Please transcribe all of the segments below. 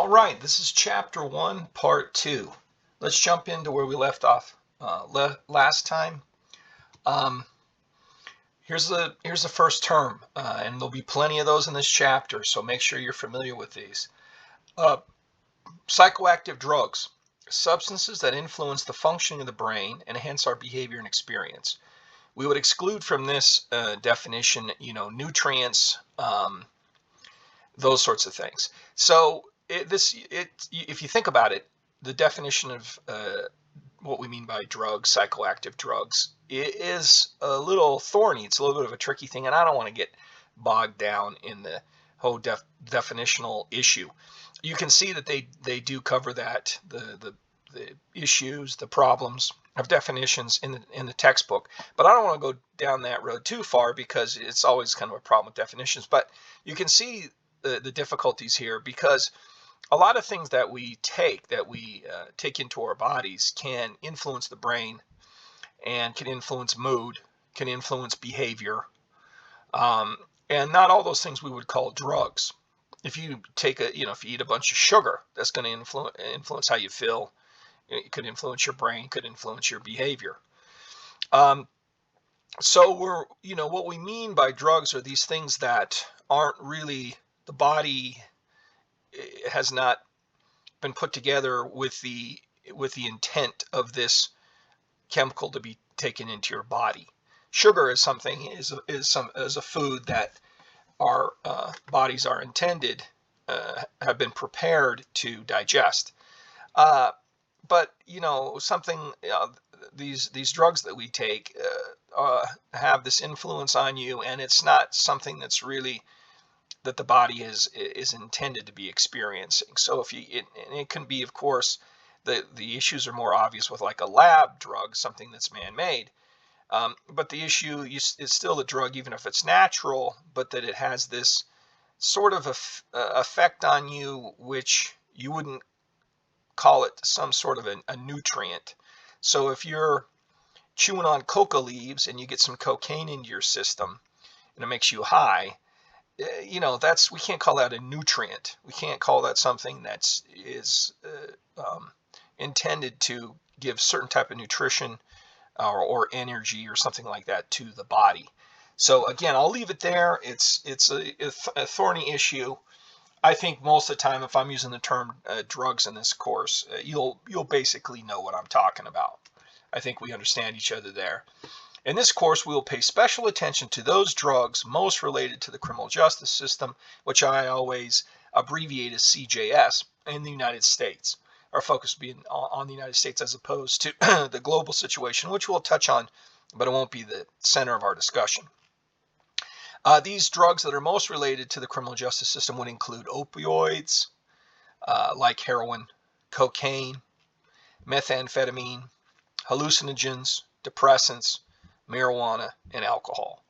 All right, this is chapter 1, part 2. Let's jump into where we left off last time. Um, here's the first term, and there'll be plenty of those in this chapter, so make sure you're familiar with these. Psychoactive drugs, substances that influence the functioning of the brain and hence our behavior and experience. We would exclude from this definition, nutrients, those sorts of things. So if you think about it, the definition of what we mean by drugs, psychoactive drugs, it is a little thorny. It's a little bit of a tricky thing, and I don't want to get bogged down in the whole definitional issue. You can see that they do cover that, the issues, the problems of definitions in the textbook, but I don't want to go down that road too far because it's always kind of a problem with definitions. But you can see the difficulties here, because a lot of things that we take into our bodies can influence the brain and can influence mood, can influence behavior, and not all those things we would call drugs. If you take if you eat a bunch of sugar, that's going to influence how you feel. It could influence your brain, could influence your behavior. So what we mean by drugs are these things that aren't really, the body has not been put together with the intent of this chemical to be taken into your body. Sugar is a food that our bodies are intended, have been prepared to digest. But these drugs that we take have this influence on you, and it's not something that's really that the body is intended to be experiencing. So it can be, of course, the issues are more obvious with like a lab drug, something that's man-made. But the issue is still the drug, even if it's natural, but that it has this sort of effect on you, which you wouldn't call it some sort of a nutrient. So if you're chewing on coca leaves and you get some cocaine into your system and it makes you high, we can't call that a nutrient. We can't call that something that is intended to give certain type of nutrition or energy or something like that to the body. So again, I'll leave it there. It's a thorny issue. I think most of the time, if I'm using the term drugs in this course, you'll basically know what I'm talking about. I think we understand each other there. In this course, we will pay special attention to those drugs most related to the criminal justice system, which I always abbreviate as CJS, in the United States. Our focus being on the United States as opposed to the global situation, which we'll touch on, but it won't be the center of our discussion. These drugs that are most related to the criminal justice system would include opioids, like heroin, cocaine, methamphetamine, hallucinogens, depressants, marijuana, and alcohol.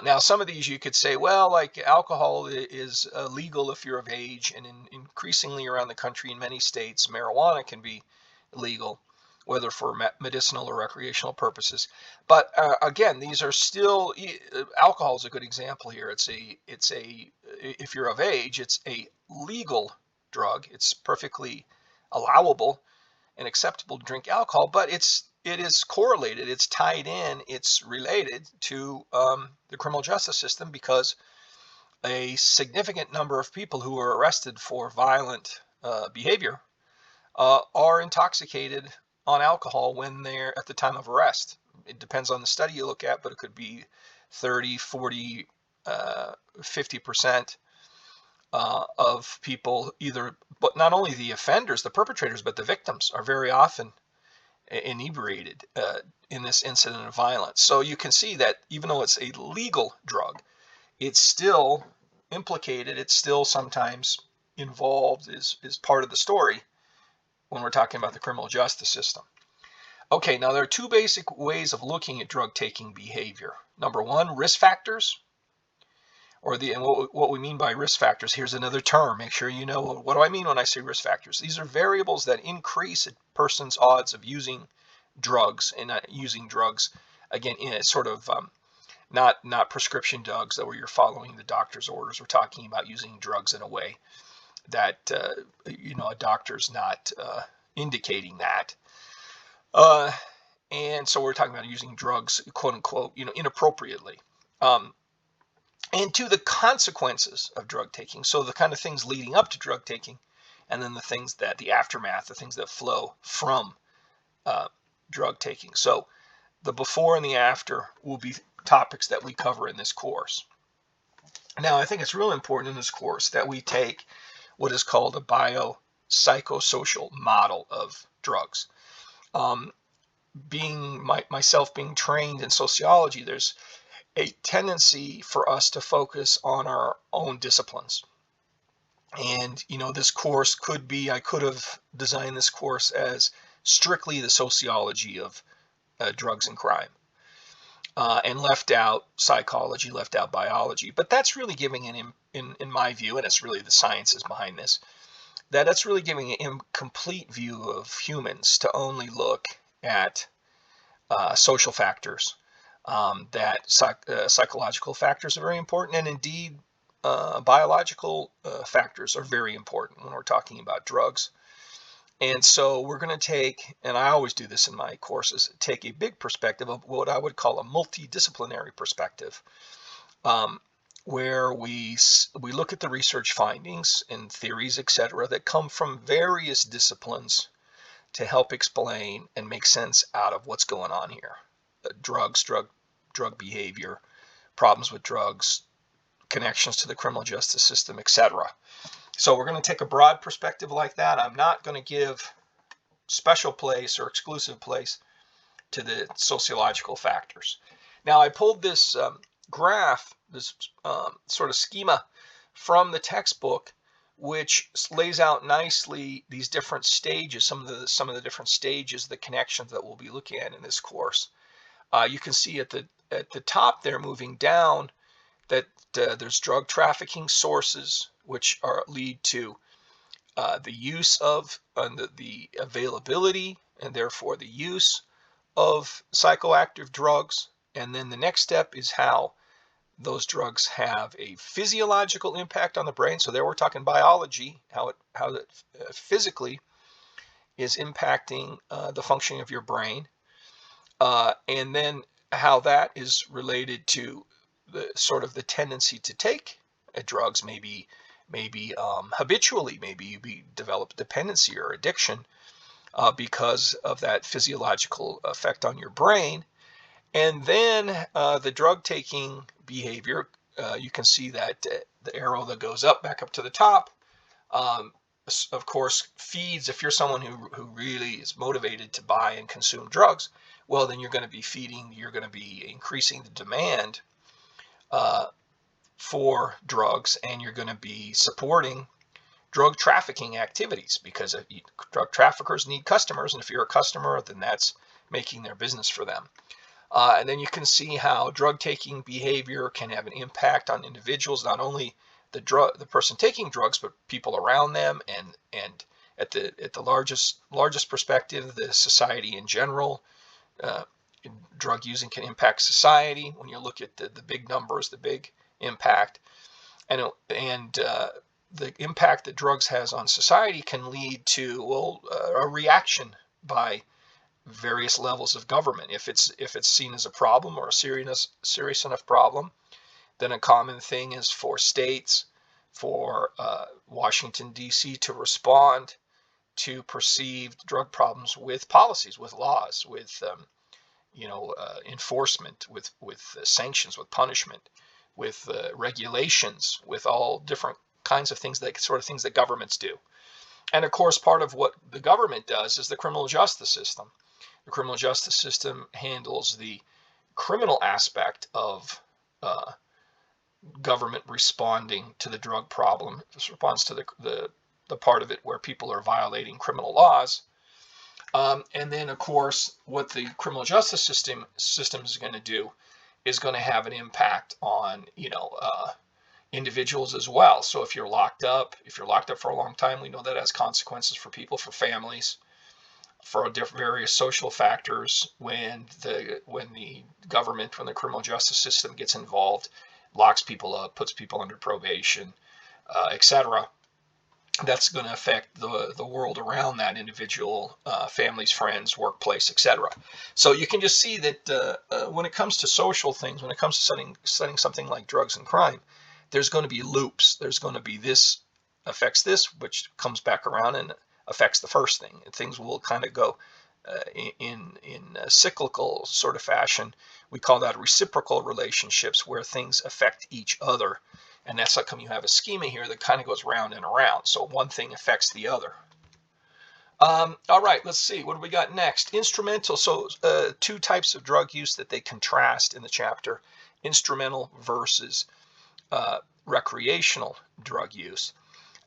Now, some of these you could say, well, like alcohol is legal if you're of age, and increasingly around the country in many states, marijuana can be legal, whether for medicinal or recreational purposes. But again, these are still, alcohol is a good example here. If you're of age, it's a legal drug. It's perfectly allowable and acceptable to drink alcohol, but it is correlated, it's tied in, it's related to the criminal justice system, because a significant number of people who are arrested for violent behavior are intoxicated on alcohol when they're at the time of arrest. It depends on the study you look at, but it could be 30, 40, 50% of people, but not only the offenders, the perpetrators, but the victims are very often inebriated in this incident of violence. So you can see that even though it's a legal drug, it's still implicated, it's still sometimes involved, is part of the story when we're talking about the criminal justice system. Okay, now there are two basic ways of looking at drug taking behavior. Number one, risk factors, and what we mean by risk factors, here's another term. Make sure you know, what do I mean when I say risk factors? These are variables that increase a person's odds of using drugs, and using drugs, again, in a sort of not prescription drugs that where you're following the doctor's orders. We're talking about using drugs in a way that a doctor's not indicating that. Uh, and so we're talking about using drugs, quote unquote, inappropriately. And to the consequences of drug taking. So the kind of things leading up to drug taking, and then the aftermath, the things that flow from drug taking. So the before and the after will be topics that we cover in this course. Now, I think it's really important in this course that we take what is called a biopsychosocial model of drugs. Myself being trained in sociology, there's a tendency for us to focus on our own disciplines. And, this course I could have designed this course as strictly the sociology of drugs and crime, and left out psychology, left out biology. But that's really giving in my view, and it's really the sciences behind this, that's really giving an incomplete view of humans to only look at social factors. That psychological factors are very important, and indeed biological factors are very important when we're talking about drugs. And so we're going to take, and I always do this in my courses, take a big perspective of what I would call a multidisciplinary perspective, where we look at the research findings and theories, etc., that come from various disciplines to help explain and make sense out of what's going on here. Drugs, drug behavior, problems with drugs, connections to the criminal justice system, etc. So we're going to take a broad perspective like that. I'm not going to give special place or exclusive place to the sociological factors. Now, I pulled this graph, this sort of schema from the textbook, which lays out nicely these different stages, some of the different stages, the connections that we'll be looking at in this course. You can see at the top there, moving down, that there's drug trafficking sources, which lead to the use of the availability and therefore the use of psychoactive drugs. And then the next step is how those drugs have a physiological impact on the brain. So there we're talking biology, how it physically is impacting the functioning of your brain, and then how that is related to the sort of the tendency to take drugs, maybe habitually, maybe you develop dependency or addiction because of that physiological effect on your brain. And then the drug taking behavior, you can see that the arrow that goes back up to the top, of course, feeds. If you're someone who really is motivated to buy and consume drugs, well, then you're going to be increasing the demand for drugs, and you're going to be supporting drug trafficking activities, because drug traffickers need customers, and if you're a customer, then that's making their business for them. And then you can see how drug taking behavior can have an impact on individuals, not only the person taking drugs, but people around them, and at the largest perspective, the society in general. Drug using can impact society when you look at the big numbers, the big impact, and the impact that drugs has on society can lead to a reaction by various levels of government. If it's seen as a problem or a serious enough problem, then a common thing is for states, for Washington D.C. to respond to perceived drug problems with policies, with laws, with enforcement, with sanctions, with punishment, with regulations, with all different kinds of things, that governments do. And of course, part of what the government does is the criminal justice system. The criminal justice system handles the criminal aspect of government responding to the drug problem. It responds to the part of it where people are violating criminal laws. And then, of course, what the criminal justice system is going to do is going to have an impact on individuals as well. So if you're locked up for a long time, we know that has consequences for people, for families, for various social factors. When the government, when the criminal justice system gets involved, locks people up, puts people under probation, etc. that's going to affect the world around that individual, families, friends, workplace, etc. So you can just see that when it comes to social things, when it comes to studying something like drugs and crime, there's going to be loops. There's going to be this affects this, which comes back around and affects the first thing. And things will kind of go in a cyclical sort of fashion. We call that reciprocal relationships, where things affect each other. And that's how come you have a schema here that kind of goes round and around. So one thing affects the other. All right, let's see. What do we got next? Instrumental. So two types of drug use that they contrast in the chapter: instrumental versus recreational drug use.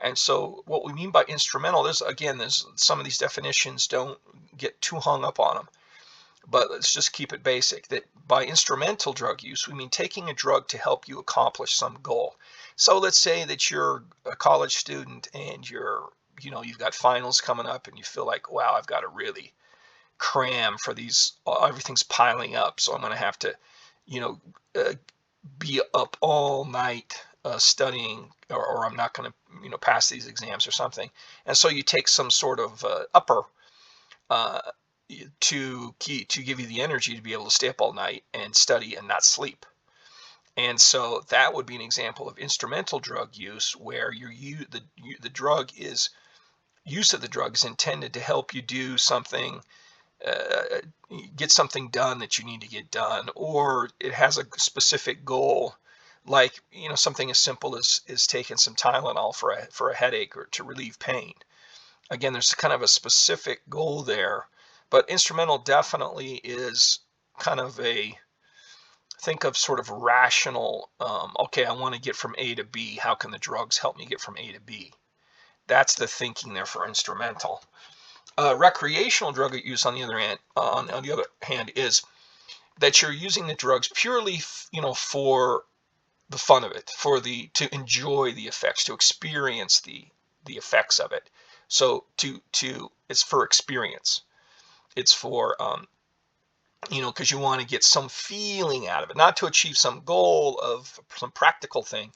And so what we mean by instrumental, there's some of these definitions, don't get too hung up on them. But let's just keep it basic, that by instrumental drug use, we mean taking a drug to help you accomplish some goal. So let's say that you're a college student and you've got finals coming up and you feel like, wow, I've got to really cram for these, everything's piling up. So I'm going to have to, you know, uh, be up all night studying, or I'm not going to, pass these exams or something. And so you take some sort of upper uh, to give you the energy to be able to stay up all night and study and not sleep. And so that would be an example of instrumental drug use, where the drug is use of the drug is intended to help you do something, uh, get something done that you need to get done, or it has a specific goal, like something as simple as taking some Tylenol for a headache or to relieve pain. Again, there's kind of a specific goal there, but instrumental definitely is kind of think of sort of rational, okay, I want to get from A to B. How can the drugs help me get from A to B? That's the thinking there for instrumental. Recreational drug use, on the other hand, is that you're using the drugs purely, for the fun of it, to enjoy the effects, to experience the effects of it. So it's for experience. It's for because you want to get some feeling out of it, not to achieve some goal of some practical thing.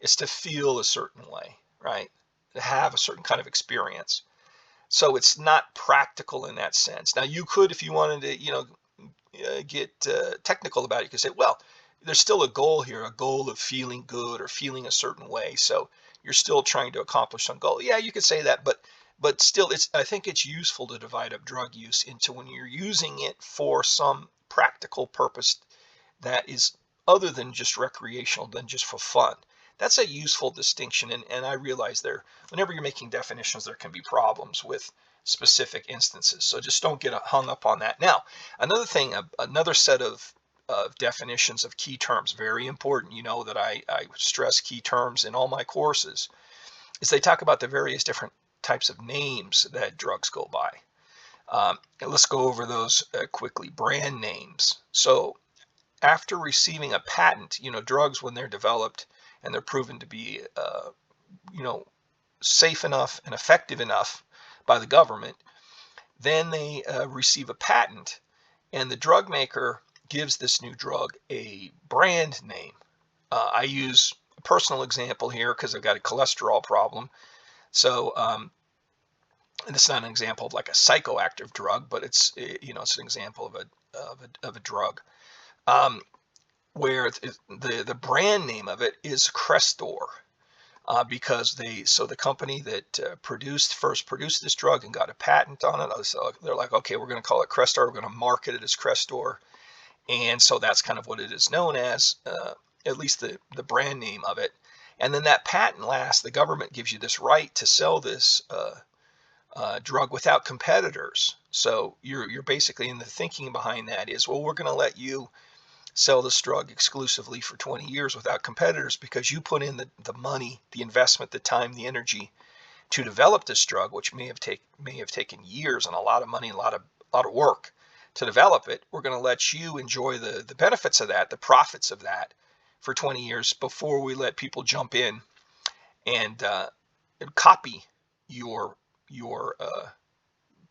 It's to feel a certain way, right? To have a certain kind of experience. So it's not practical in that sense. Now you could, if you wanted to, get technical about it, you could say, well, there's still a goal here, a goal of feeling good or feeling a certain way. So you're still trying to accomplish some goal. Yeah, you could say that, but still, I think it's useful to divide up drug use into when you're using it for some practical purpose that is other than just recreational, than just for fun. That's a useful distinction, and I realize whenever you're making definitions, there can be problems with specific instances. So just don't get hung up on that. Now, another thing, another set of definitions of key terms, very important. You know that I stress key terms in all my courses, is they talk about the various different types of names that drugs go by. Let's go over those quickly. Brand names. So after receiving a patent, drugs, when they're developed and they're proven to be, safe enough and effective enough by the government, then they receive a patent, and the drug maker gives this new drug a brand name. I use a personal example here because I've got a cholesterol problem. So this is not an example of like a psychoactive drug, but it's it's an example of a drug. Where the brand name of it is Crestor, because the company that first produced this drug and got a patent on it, so they're like, okay, we're going to call it Crestor, we're going to market it as Crestor, and so that's kind of what it is known as, at least the brand name of it. And then that patent lasts. The government gives you this right to sell this drug without competitors. So you're basically, in the thinking behind that is, well, we're going to let you sell this drug exclusively for 20 years without competitors, because you put in the money, the investment, the time, the energy to develop this drug, which may have taken years and a lot of money, a lot of work to develop it. We're going to let you enjoy the benefits of that, the profits of that, for 20 years before we let people jump in and copy your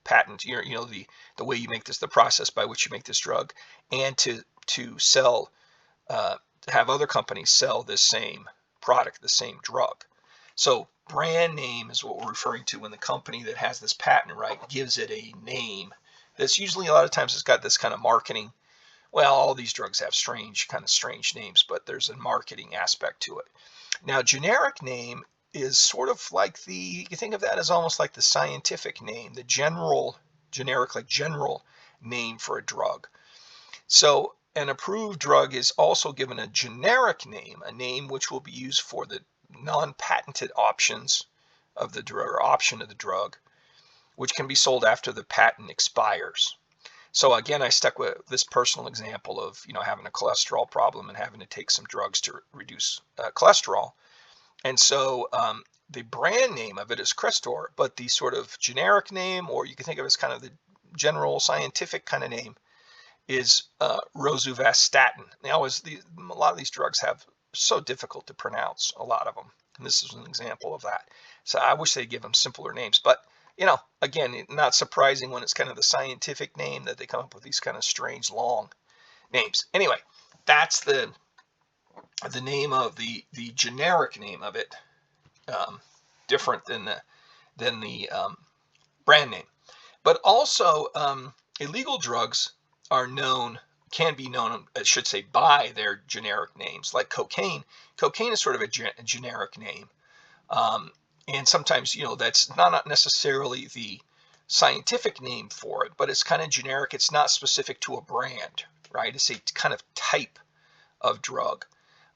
patent, the way you make this, the process by which you make this drug, and to sell, have other companies sell this same product, the same drug. So brand name is what we're referring to when the company that has this patent right gives it a name that's usually, a lot of times, it's got this kind of marketing. Well, all these drugs have strange names, but there's a marketing aspect to it. Now, generic name is sort of like you can think of that as almost like the scientific name, the generic, like general name for a drug. So an approved drug is also given a generic name, a name which will be used for the non-patented options of the drug, or option of the drug, which can be sold after the patent expires. So again, I stuck with this personal example of, having a cholesterol problem and having to take some drugs to reduce cholesterol. And so the brand name of it is Crestor, but the sort of generic name, or you can think of it as kind of the general scientific kind of name, is rosuvastatin. Now, a lot of these drugs have so difficult to pronounce, a lot of them, and this is an example of that. So I wish they'd give them simpler names, but again, not surprising when it's kind of the scientific name that they come up with these kind of strange long names. Anyway, that's the name of the generic name of it, different than the brand name. But also, illegal drugs can be known, I should say, by their generic names, like cocaine. Cocaine is sort of a generic name. And sometimes, that's not necessarily the scientific name for it, but it's kind of generic. It's not specific to a brand, right? It's a kind of type of drug.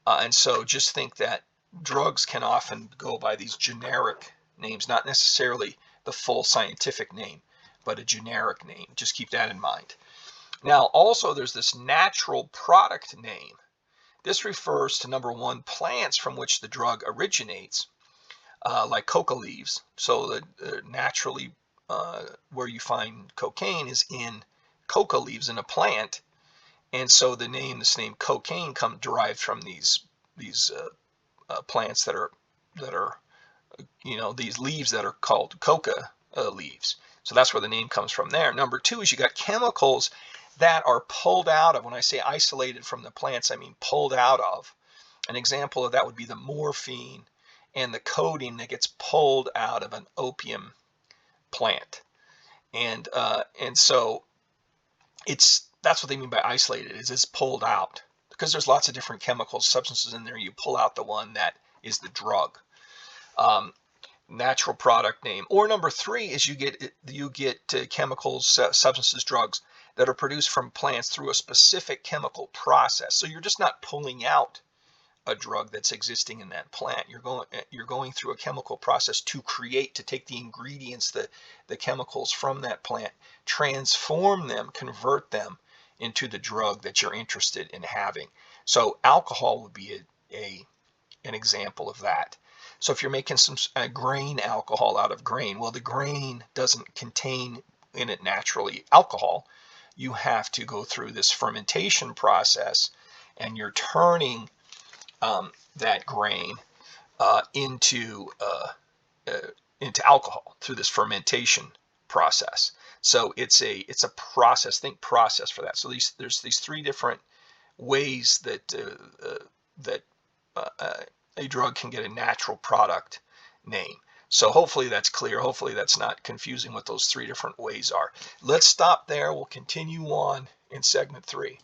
And so just think that drugs can often go by these generic names, not necessarily the full scientific name, but a generic name. Just keep that in mind. Now, also, there's this natural product name. This refers to, number one, plants from which the drug originates, like coca leaves. So naturally, where you find cocaine is in coca leaves in a plant, and so this name cocaine derived from these plants that are these leaves that are called coca leaves. So that's where the name comes from there. Number two is you got chemicals that are pulled out of. When I say isolated from the plants, I mean pulled out of. An example of that would be the morphine and the codeine that gets pulled out of an opium plant. And so that's what they mean by isolated, is it's pulled out, because there's lots of different chemicals, substances in there. You pull out the one that is the drug. Natural product name. Or number three is you get chemicals, substances, drugs that are produced from plants through a specific chemical process. So you're just not pulling out a drug that's existing in that plant. You're going through a chemical process to take the ingredients, the chemicals from that plant, transform them, convert them into the drug that you're interested in having. So alcohol would be an example of that. So if you're making some grain alcohol out of grain, well, the grain doesn't contain in it naturally alcohol. You have to go through this fermentation process, and you're turning that grain into alcohol through this fermentation process. So it's a process. Think process for that. So there's these three different ways that a drug can get a natural product name. So hopefully that's clear. Hopefully that's not confusing what those three different ways are. Let's stop there. We'll continue on in segment 3.